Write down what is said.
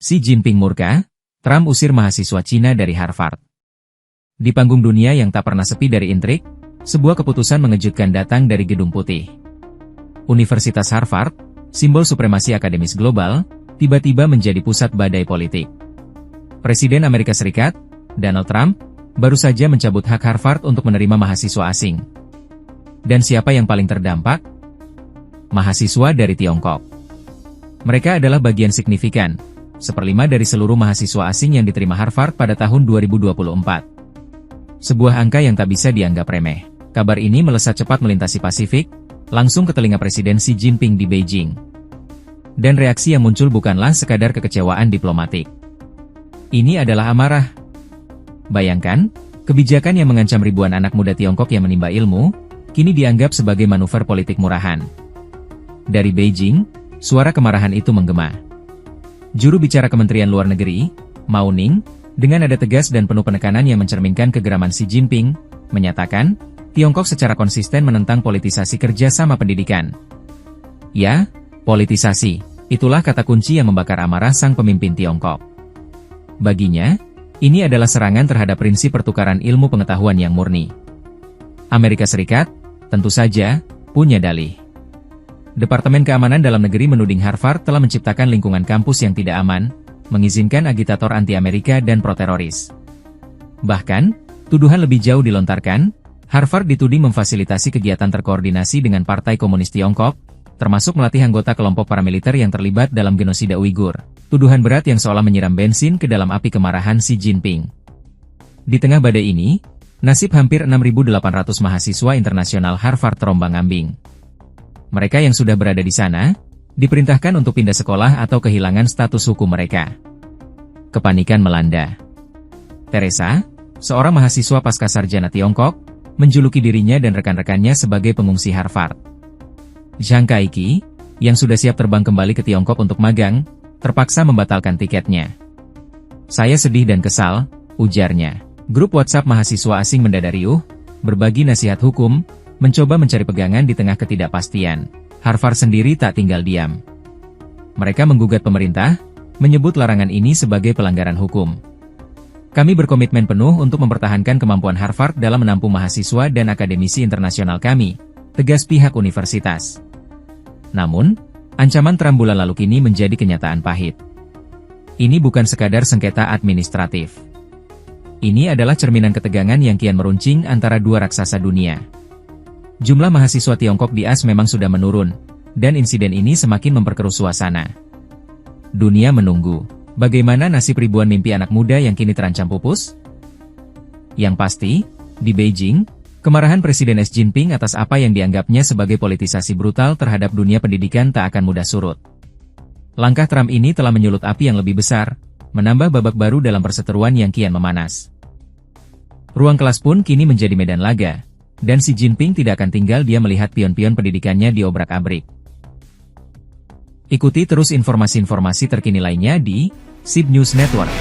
Xi Jinping murka, Trump usir mahasiswa Cina dari Harvard. Di panggung dunia yang tak pernah sepi dari intrik, sebuah keputusan mengejutkan datang dari Gedung Putih. Universitas Harvard, simbol supremasi akademis global, tiba-tiba menjadi pusat badai politik. Presiden Amerika Serikat, Donald Trump, baru saja mencabut hak Harvard untuk menerima mahasiswa asing. Dan siapa yang paling terdampak? Mahasiswa dari Tiongkok. Mereka adalah bagian signifikan, 1/5 dari seluruh mahasiswa asing yang diterima Harvard pada tahun 2024. Sebuah angka yang tak bisa dianggap remeh. Kabar ini melesat cepat melintasi Pasifik, langsung ke telinga Presiden Xi Jinping di Beijing. Dan reaksi yang muncul bukanlah sekadar kekecewaan diplomatik. Ini adalah amarah. Bayangkan, kebijakan yang mengancam ribuan anak muda Tiongkok yang menimba ilmu, kini dianggap sebagai manuver politik murahan. Dari Beijing, suara kemarahan itu menggema. Juru bicara Kementerian Luar Negeri, Mao Ning, dengan nada tegas dan penuh penekanan yang mencerminkan kegeraman Xi Jinping, menyatakan, Tiongkok secara konsisten menentang politisasi kerjasama pendidikan. Ya, politisasi, itulah kata kunci yang membakar amarah sang pemimpin Tiongkok. Baginya, ini adalah serangan terhadap prinsip pertukaran ilmu pengetahuan yang murni. Amerika Serikat, tentu saja, punya dalih. Departemen Keamanan Dalam Negeri menuding Harvard telah menciptakan lingkungan kampus yang tidak aman, mengizinkan agitator anti-Amerika dan pro-teroris. Bahkan, tuduhan lebih jauh dilontarkan, Harvard dituding memfasilitasi kegiatan terkoordinasi dengan Partai Komunis Tiongkok, termasuk melatih anggota kelompok paramiliter yang terlibat dalam genosida Uighur. Tuduhan berat yang seolah menyiram bensin ke dalam api kemarahan Xi Jinping. Di tengah badai ini, nasib hampir 6.800 mahasiswa internasional Harvard terombang-ambing. Mereka yang sudah berada di sana, diperintahkan untuk pindah sekolah atau kehilangan status hukum mereka. Kepanikan melanda. Teresa, seorang mahasiswa pascasarjana Tiongkok, menjuluki dirinya dan rekan-rekannya sebagai pengungsi Harvard. Zhang Kaiki, yang sudah siap terbang kembali ke Tiongkok untuk magang, terpaksa membatalkan tiketnya. Saya sedih dan kesal, ujarnya. Grup WhatsApp mahasiswa asing mendadak riuh, berbagi nasihat hukum, mencoba mencari pegangan di tengah ketidakpastian. Harvard sendiri tak tinggal diam. Mereka menggugat pemerintah, menyebut larangan ini sebagai pelanggaran hukum. Kami berkomitmen penuh untuk mempertahankan kemampuan Harvard dalam menampung mahasiswa dan akademisi internasional kami, tegas pihak universitas. Namun, ancaman Trump bulan lalu kini menjadi kenyataan pahit. Ini bukan sekadar sengketa administratif. Ini adalah cerminan ketegangan yang kian meruncing antara dua raksasa dunia. Jumlah mahasiswa Tiongkok di AS memang sudah menurun, dan insiden ini semakin memperkeruh suasana. Dunia menunggu, bagaimana nasib ribuan mimpi anak muda yang kini terancam pupus? Yang pasti, di Beijing, kemarahan Presiden Xi Jinping atas apa yang dianggapnya sebagai politisasi brutal terhadap dunia pendidikan tak akan mudah surut. Langkah Trump ini telah menyulut api yang lebih besar, menambah babak baru dalam perseteruan yang kian memanas. Ruang kelas pun kini menjadi medan laga, dan Xi Jinping tidak akan tinggal dia melihat pion-pion pendidikannya diobrak-abrik. Ikuti terus informasi-informasi terkini lainnya di SIB News Network.